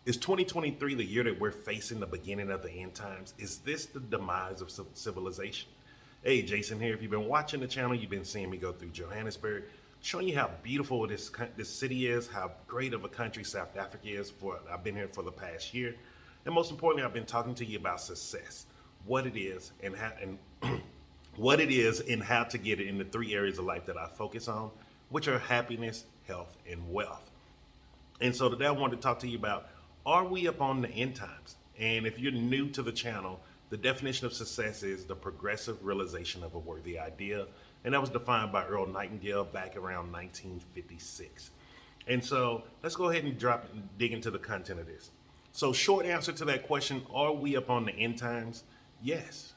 Is 2023 the year that we're facing the beginning of the end times? Is this the demise of civilization? Hey, Jason here. If you've been watching the channel, you've been seeing me go through Johannesburg, showing you how beautiful this city is, how great of a country South Africa is. I've been here for the past year, and most importantly, I've been talking to you about success, what it is, and how what it is, and how to get it in the three areas of life that I focus on, which are happiness, health, and wealth. And so today I wanted to talk to you about, are we up on the end times? And if you're new to the channel, the definition of success is the progressive realization of a worthy idea. And that was defined by Earl Nightingale back around 1956. And so let's go ahead and dig into the content of this. So short answer to that question, are we up on the end times? Yes.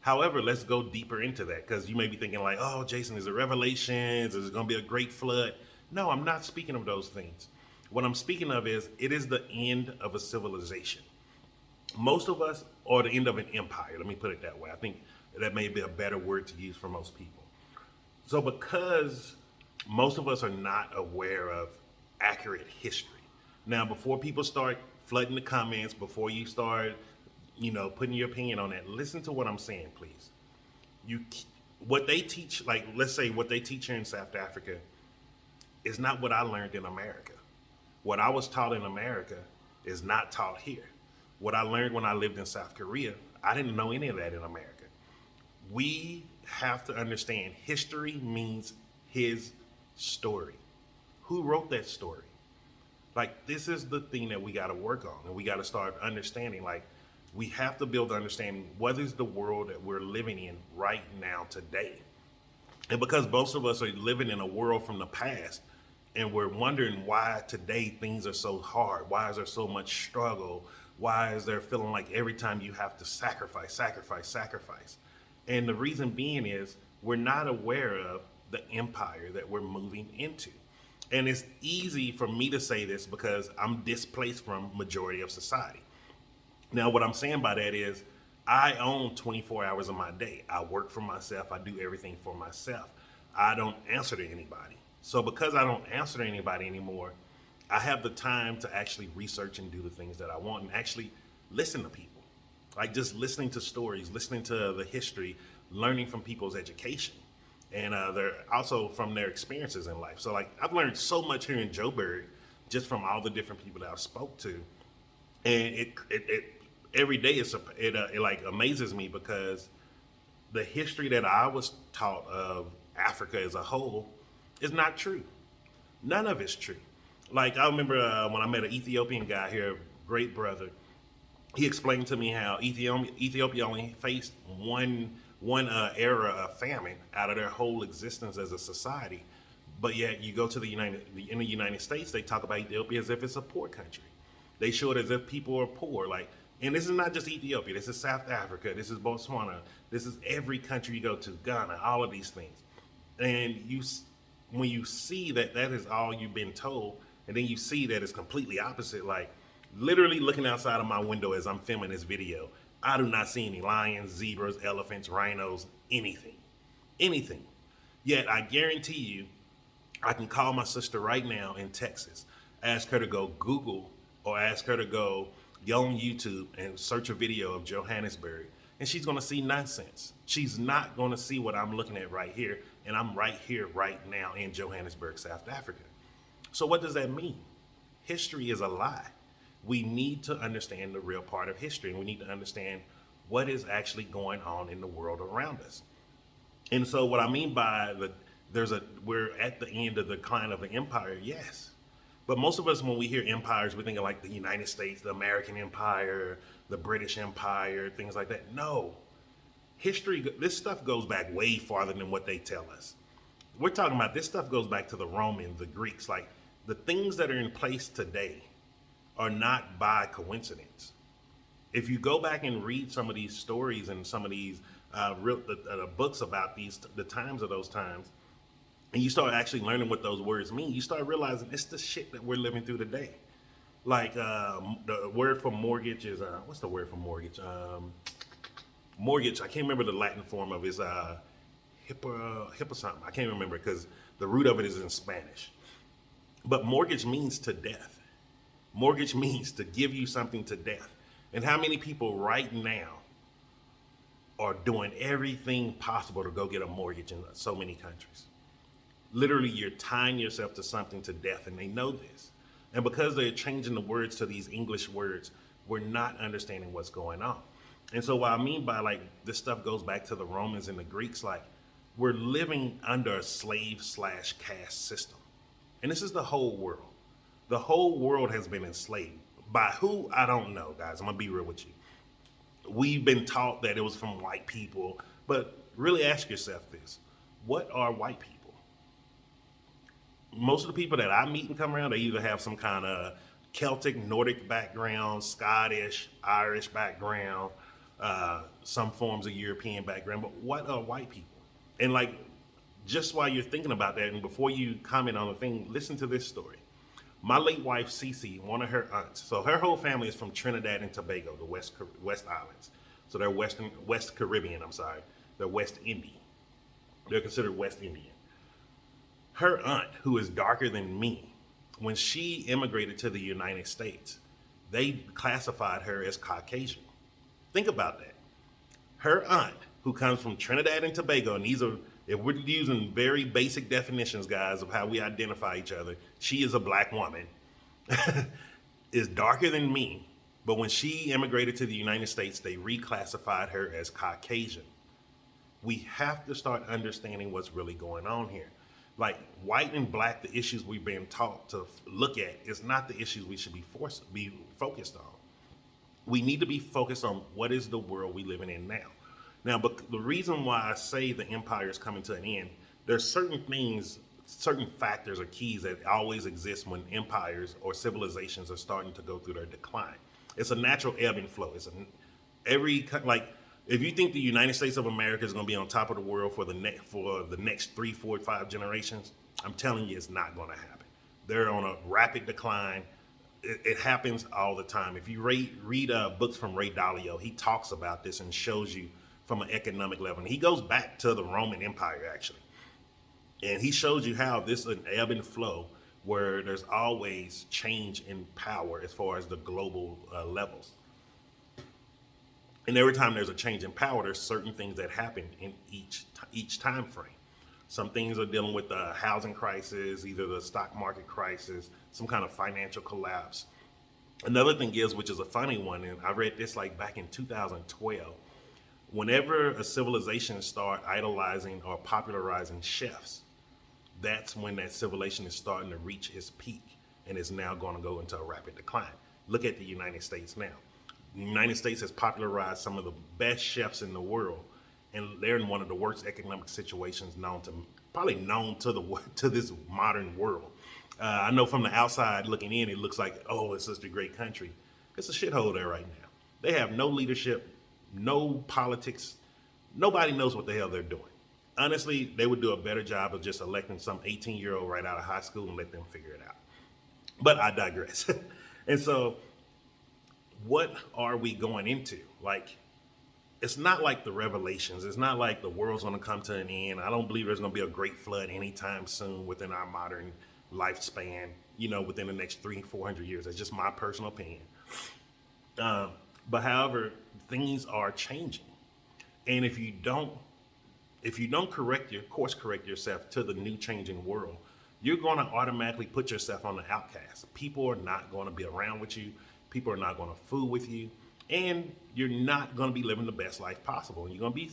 However, let's go deeper into that, because you may be thinking like, oh, Jason, is it Revelations? Is it going to be a great flood? No, I'm not speaking of those things. What I'm speaking of is, it is the end of a civilization. Most of us are the end of an empire. Let me put it that way. I think that may be a better word to use for most people. So because most of us are not aware of accurate history. Now, before people start flooding the comments, before you start, putting your opinion on that, listen to what I'm saying, please. What they teach, like, let's say what they teach here in South Africa is not what I learned in America. What I was taught in America is not taught here. What I learned when I lived in South Korea, I didn't know any of that in America. We have to understand history means his story. Who wrote that story? Like, this is the thing that we got to work on, and we got to start understanding. Like, we have to build understanding, what is the world that we're living in right now today? And because most of us are living in a world from the past, and we're wondering why today things are so hard. Why is there so much struggle? Why is there feeling like every time you have to sacrifice? And the reason being is, we're not aware of the empire that we're moving into. And it's easy for me to say this because I'm displaced from majority of society. Now, what I'm saying by that is, I own 24 hours of my day. I work for myself. I do everything for myself. I don't answer to anybody. So because I don't answer to anybody anymore, I have the time to actually research and do the things that I want, and actually listen to people. Like, just listening to stories, listening to the history, learning from people's education, and they're also from their experiences in life. So, like, I've learned so much here in Joburg just from all the different people that I've spoke to, and it every day it like amazes me, because the history that I was taught of Africa as a whole is not true. None of it's true. Like, I remember when I met an Ethiopian guy here, great brother. He explained to me how Ethiopia only faced one era of famine out of their whole existence as a society. But yet you go to in the United States, they talk about Ethiopia as if it's a poor country. They show it as if people are poor. Like, and this is not just Ethiopia. This is South Africa. This is Botswana. This is every country you go to, Ghana, all of these things. And when you see that that is all you've been told, and then you see that it's completely opposite, like, literally looking outside of my window as I'm filming this video, I do not see any lions, zebras, elephants, rhinos, anything. Yet I guarantee you, I can call my sister right now in Texas, ask her to go Google, or ask her to go on YouTube and search a video of Johannesburg, and she's going to see nonsense. She's not going to see what I'm looking at right here, and I'm right here, right now in Johannesburg, South Africa. So what does that mean? History is a lie. We need to understand the real part of history, and we need to understand what is actually going on in the world around us. And so what I mean by we're at the end of the decline of the empire, yes. But most of us, when we hear empires, we think of like the United States, the American Empire, the British Empire, things like that. No. History, this stuff goes back way farther than what they tell us. We're talking about, this stuff goes back to the Romans, the Greeks. Like, the things that are in place today are not by coincidence. If you go back and read some of these stories and some of these books about the times of those times, and you start actually learning what those words mean, you start realizing it's the shit that we're living through today. Like, the word for mortgage is, what's the word for mortgage? Mortgage, I can't remember the Latin form of it, is hippo something. I can't remember, because the root of it is in Spanish. But mortgage means to death. Mortgage means to give you something to death. And how many people right now are doing everything possible to go get a mortgage in so many countries? Literally, you're tying yourself to something to death, and they know this. And because they're changing the words to these English words, we're not understanding what's going on. And so, what I mean by like this stuff goes back to the Romans and the Greeks, like we're living under a slave slash caste system. And this is the whole world. The whole world has been enslaved. By who? I don't know, guys. I'm going to be real with you. We've been taught that it was from white people, but really ask yourself this: what are white people? Most of the people that I meet and come around, they either have some kind of Celtic, Nordic background, Scottish, Irish background, some forms of European background. But what are white people? And like, just while you're thinking about that, and before you comment on the thing, listen to this story. My late wife, Cece, one of her aunts, so her whole family is from Trinidad and Tobago, the West Islands. So they're West Caribbean, I'm sorry. They're West Indian. They're considered West Indian. Her aunt, who is darker than me, when she immigrated to the United States, they classified her as Caucasian. Think about that. Her aunt, who comes from Trinidad and Tobago, and these are, if we're using very basic definitions, guys, of how we identify each other, she is a black woman, is darker than me, but when she immigrated to the United States, they reclassified her as Caucasian. We have to start understanding what's really going on here. Like white and black, the issues we've been taught to look at is not the issues we should be focused on. We need to be focused on what is the world we living in now. Now, but the reason why I say the empire is coming to an end, there's certain things, certain factors or keys that always exist when empires or civilizations are starting to go through their decline. It's a natural ebb and flow. Like if you think the United States of America is going to be on top of the world for the next 3, 4, 5 generations, I'm telling you, it's not going to happen. They're on a rapid decline. It happens all the time. If you read books from Ray Dalio, he talks about this and shows you from an economic level. And he goes back to the Roman Empire, actually. And he shows you how this is an ebb and flow where there's always change in power as far as the global levels. And every time there's a change in power, there's certain things that happen in each time frame. Some things are dealing with the housing crisis, either the stock market crisis, some kind of financial collapse. Another thing is, which is a funny one, and I read this like back in 2012, whenever a civilization start idolizing or popularizing chefs, that's when that civilization is starting to reach its peak and is now going to go into a rapid decline. Look at the United States now. The United States has popularized some of the best chefs in the world, and they're in one of the worst economic situations known to this modern world. I know from the outside looking in, it looks like, oh, it's such a great country. It's a shithole there right now. They have no leadership, no politics. Nobody knows what the hell they're doing. Honestly, they would do a better job of just electing some 18-year-old right out of high school and let them figure it out. But I digress. And so what are we going into? Like, it's not like the Revelations. It's not like the world's going to come to an end. I don't believe there's going to be a great flood anytime soon within our modern lifespan, within the next 300-400 years. That's just my personal opinion. But however, things are changing. And if you don't course correct yourself to the new changing world, you're going to automatically put yourself on the outcast. People are not going to be around with you. People are not going to fool with you. And you're not going to be living the best life possible. And you're going to be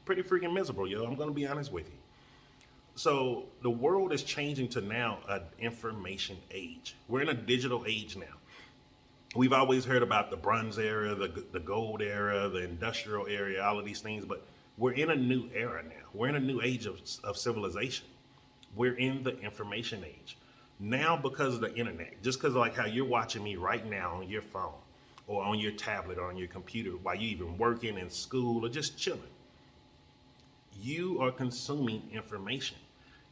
pretty freaking miserable, yo. I'm going to be honest with you. So the world is changing to now an information age. We're in a digital age now. We've always heard about the Bronze era, the Gold era, the Industrial era, all of these things, but we're in a new era now. We're in a new age of civilization. We're in the information age. Now because of the internet, just because like how you're watching me right now on your phone or on your tablet or on your computer while you're even working in school or just chilling, you are consuming information.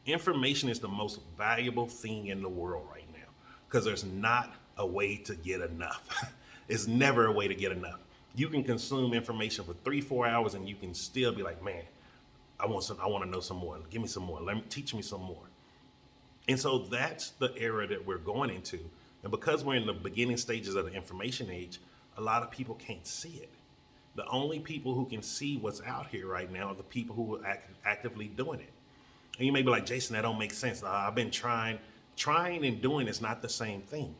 Information is the most valuable thing in the world right now because there's not a way to get enough. It's never a way to get enough. You can consume information for 3-4 hours and you can still be like, man, I want to know some more. Give me some more. Teach me some more. And so that's the era that we're going into. And because we're in the beginning stages of the information age, a lot of people can't see it. The only people who can see what's out here right now are the people who are actively doing it. And you may be like, Jason, that don't make sense. I've been trying. Trying and doing is not the same thing.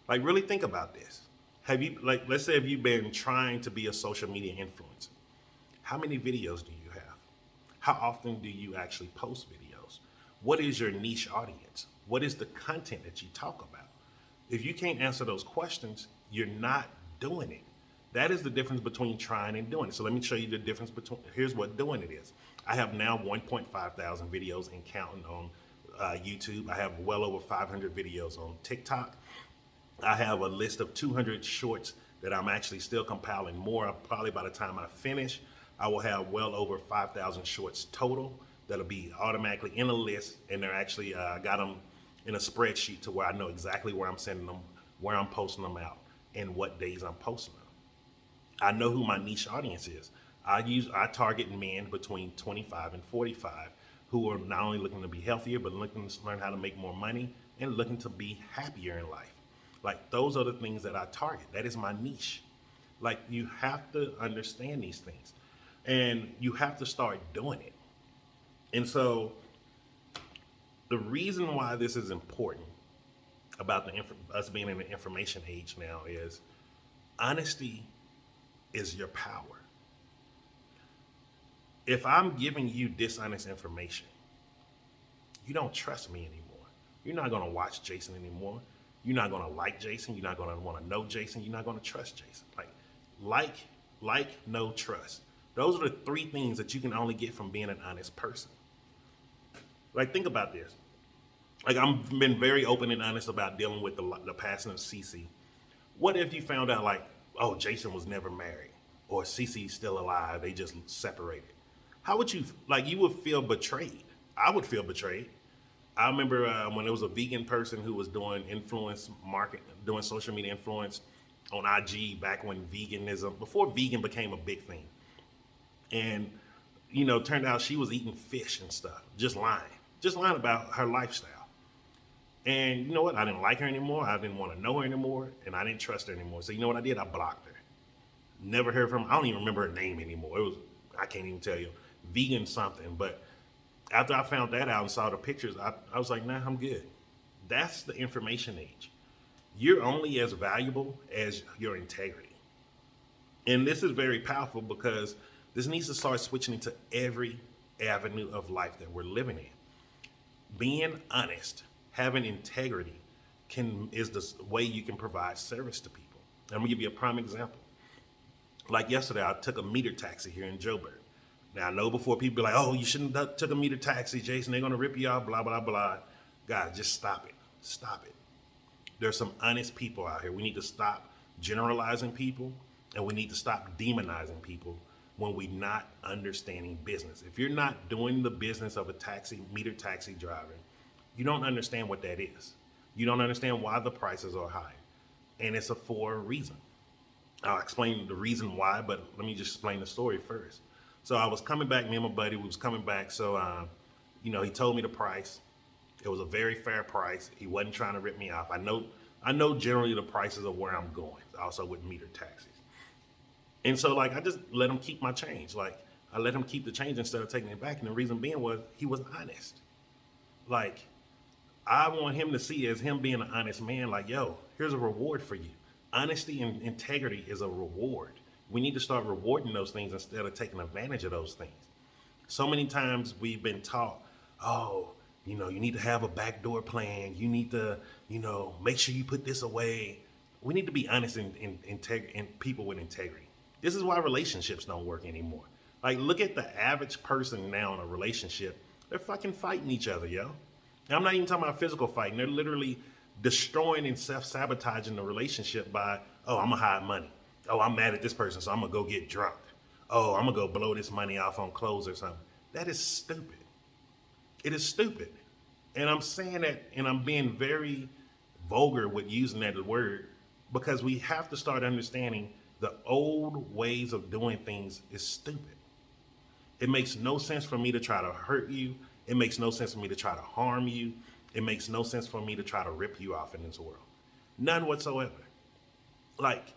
Like, really think about this. Have you, like, let's say if you've been trying to be a social media influencer, how many videos do you have? How often do you actually post videos? What is your niche audience? What is the content that you talk about? If you can't answer those questions, you're not doing it. That is the difference between trying and doing it. So let me show you the difference between, here's what doing it is. I have now 1.5 thousand videos and counting on YouTube. I have well over 500 videos on TikTok. I have a list of 200 shorts that I'm actually still compiling more. Probably by the time I finish, I will have well over 5,000 shorts total that'll be automatically in a list, and they're actually got them in a spreadsheet to where I know exactly where I'm sending them, where I'm posting them out, and what days I'm posting them. I know who my niche audience is. I target men between 25 and 45 who are not only looking to be healthier, but looking to learn how to make more money and looking to be happier in life. Like, those are the things that I target. That is my niche. Like, you have to understand these things and you have to start doing it. And so the reason why this is important about us being in the information age now is honesty is your power. If I'm giving you dishonest information, you don't trust me anymore. You're not going to watch Jason anymore. You're not going to like Jason. You're not going to want to know Jason. You're not going to trust Jason. Know, trust. Those are the three things that you can only get from being an honest person. Like, think about this. Like, I've been very open and honest about dealing with the passing of Cece. What if you found out, like, oh, Jason was never married, or Cece's still alive, they just separated? How would you, like, you would feel betrayed. I would feel betrayed. I remember when there was a vegan person who was doing influence market, doing social media influence on IG back when veganism, before vegan became a big thing. And, you know, turned out she was eating fish and stuff, just lying about her lifestyle. And you know what? I didn't like her anymore. I didn't want to know her anymore. And I didn't trust her anymore. So you know what I did? I blocked her. Never heard from her. I don't even remember her name anymore. It was, I can't even tell you, vegan something. But after I found that out and saw the pictures, I was like, nah, I'm good. That's the information age. You're only as valuable as your integrity. And this is very powerful because this needs to start switching into every avenue of life that we're living in. Being honest, having integrity is the way you can provide service to people. I'm gonna give you a prime example. Like yesterday, I took a meter taxi here in Joburg. Now, I know before people be like, oh, you shouldn't have took a meter taxi, Jason, they're gonna rip you off, blah, blah, blah. Guys, just stop it. Stop it. There's some honest people out here. We need to stop generalizing people, and we need to stop demonizing people when we're not understanding business. If you're not doing the business of a meter taxi driver, you don't understand what that is. You don't understand why the prices are high. And it's for a reason. I'll explain the reason why, but let me just explain the story first. So I was coming back, me and my buddy, we was coming back. So, he told me the price. It was a very fair price. He wasn't trying to rip me off. I know generally the prices of where I'm going, also with meter taxis. And so, like, I just let him keep my change. Like, I let him keep the change instead of taking it back. And the reason being was he was honest. Like, I want him to see as him being an honest man, like, yo, here's a reward for you. Honesty and integrity is a reward. We need to start rewarding those things instead of taking advantage of those things. So many times we've been taught, oh, you need to have a backdoor plan. You need to, make sure you put this away. We need to be honest and people with integrity. This is why relationships don't work anymore. Like, look at the average person now in a relationship. They're fucking fighting each other, yo. And I'm not even talking about physical fighting. They're literally destroying and self-sabotaging the relationship by, oh, I'm gonna hide money. Oh, I'm mad at this person, so I'm gonna go get drunk. Oh, I'm gonna go blow this money off on clothes or something. That is stupid. It is stupid. And I'm saying that, and I'm being very vulgar with using that word, because we have to start understanding the old ways of doing things is stupid. It makes no sense for me to try to hurt you. It makes no sense for me to try to harm you. It makes no sense for me to try to rip you off in this world. None whatsoever. Like,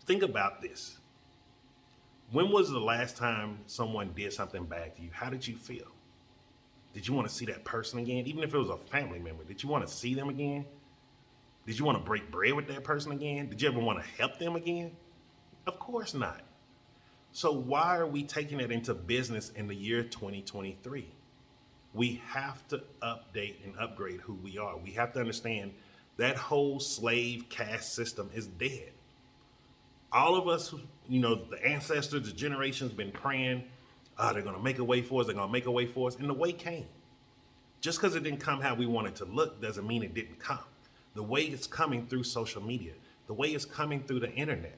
think about this. When was the last time someone did something bad to you? How did you feel? Did you want to see that person again? Even if it was a family member, did you want to see them again? Did you want to break bread with that person again? Did you ever want to help them again? Of course not. So why are we taking it into business in the year 2023? We have to update and upgrade who we are. We have to understand that whole slave caste system is dead. All of us, the ancestors, the generations been praying, they're going to make a way for us, they're going to make a way for us, and the way came. Just because it didn't come how we wanted to look doesn't mean it didn't come. The way it's coming through social media, the way it's coming through the internet.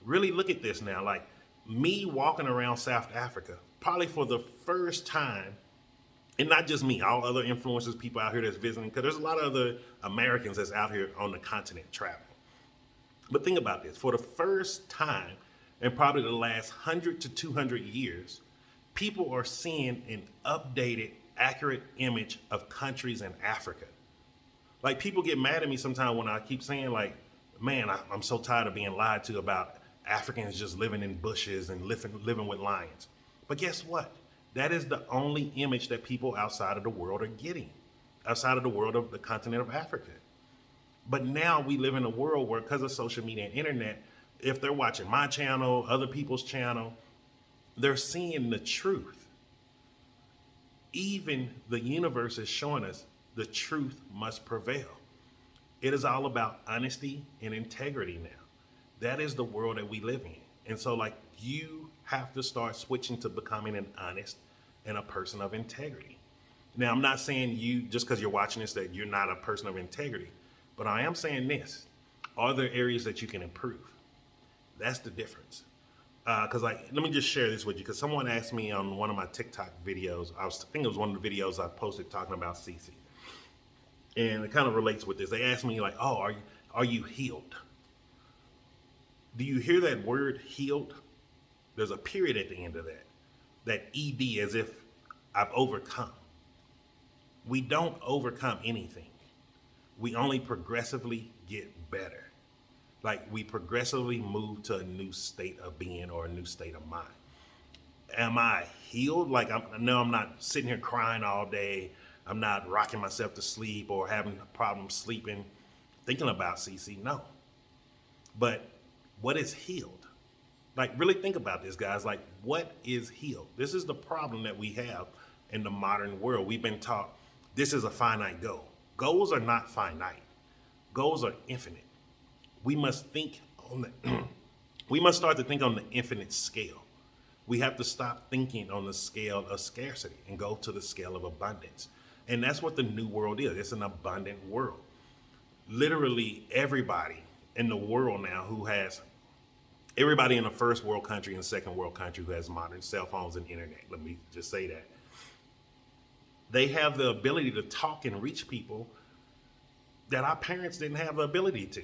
Really look at this now, like me walking around South Africa, probably for the first time, and not just me, all other influencers, people out here that's visiting, because there's a lot of other Americans that's out here on the continent traveling. But think about this, for the first time in probably the last 100 to 200 years, people are seeing an updated, accurate image of countries in Africa. Like, people get mad at me sometimes when I keep saying, like, man, I'm so tired of being lied to about Africans just living in bushes and living with lions. But guess what? That is the only image that people outside of the world are getting, outside of the world of the continent of Africa. But now we live in a world where, because of social media and internet, if they're watching my channel, other people's channel, they're seeing the truth. Even the universe is showing us the truth must prevail. It is all about honesty and integrity now. That is the world that we live in. And so, like, you have to start switching to becoming an honest and a person of integrity. Now, I'm not saying you, just because you're watching this, that you're not a person of integrity, but I am saying this. Are there areas that you can improve? That's the difference. Because, like, let me just share this with you, because someone asked me on one of my TikTok videos, I think it was one of the videos I posted talking about CC. And it kind of relates with this. They asked me, like, oh, are you healed? Do you hear that word healed? There's a period at the end of that. That ED, as if I've overcome. We don't overcome anything. We only progressively get better. Like, we progressively move to a new state of being or a new state of mind. Am I healed? Like, I'm not sitting here crying all day. I'm not rocking myself to sleep or having problems sleeping, thinking about CC. No. But what is healed? Like, really think about this, guys. Like, what is healed? This is the problem that we have in the modern world. We've been taught this is a finite goal. Goals are not finite. Goals are infinite. We must think on the we must start to think on the infinite scale. We have to stop thinking on the scale of scarcity and go to the scale of abundance. And that's what the new world is. It's an abundant world. Literally everybody in the world now everybody in the first world country and second world country who has modern cell phones and internet, let me just say that, they have the ability to talk and reach people that our parents didn't have the ability to.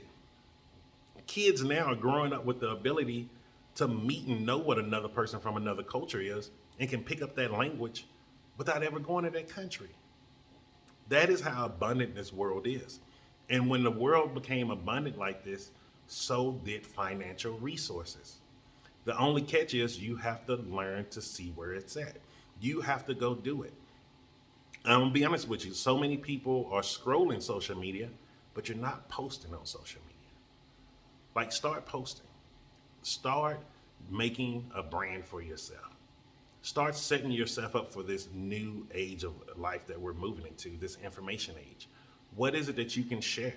Kids now are growing up with the ability to meet and know what another person from another culture is and can pick up that language without ever going to that country. That is how abundant this world is. And when the world became abundant like this, so did financial resources. The only catch is you have to learn to see where it's at. You have to go do it. I'm gonna be honest with you. So many people are scrolling social media, but you're not posting on social media. Like, start posting. Start making a brand for yourself. Start setting yourself up for this new age of life that we're moving into, this information age. What is it that you can share?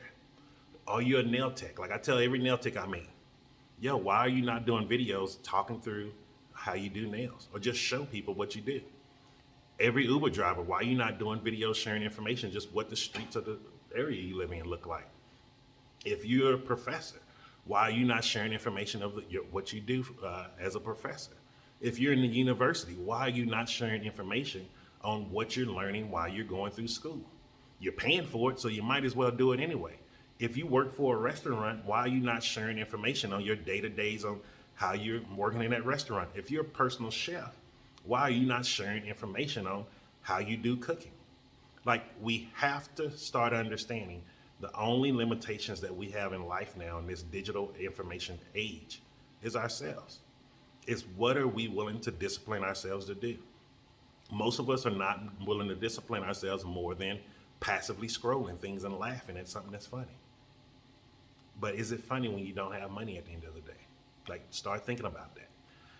Are you a nail tech? Like, I tell every nail tech I meet, yo, why are you not doing videos talking through how you do nails, or just show people what you do? Every Uber driver, why are you not doing videos sharing information, just what the streets of the area you live in look like? If you're a professor, why are you not sharing information of what you do as a professor? If you're in the university, why are you not sharing information on what you're learning while you're going through school? You're paying for it, so you might as well do it anyway. If you work for a restaurant, why are you not sharing information on your day-to-days on how you're working in that restaurant? If you're a personal chef, why are you not sharing information on how you do cooking? Like, we have to start understanding The only limitations that we have in life now in this digital information age is ourselves. It's what are we willing to discipline ourselves to do? Most of us are not willing to discipline ourselves more than passively scrolling things and laughing at something that's funny. But is it funny when you don't have money at the end of the day? Like, start thinking about that.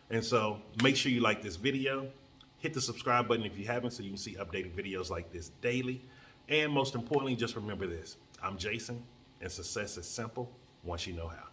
And so make sure you like this video. Hit the subscribe button if you haven't so you can see updated videos like this daily. And most importantly, just remember this. I'm Jason, and success is simple once you know how.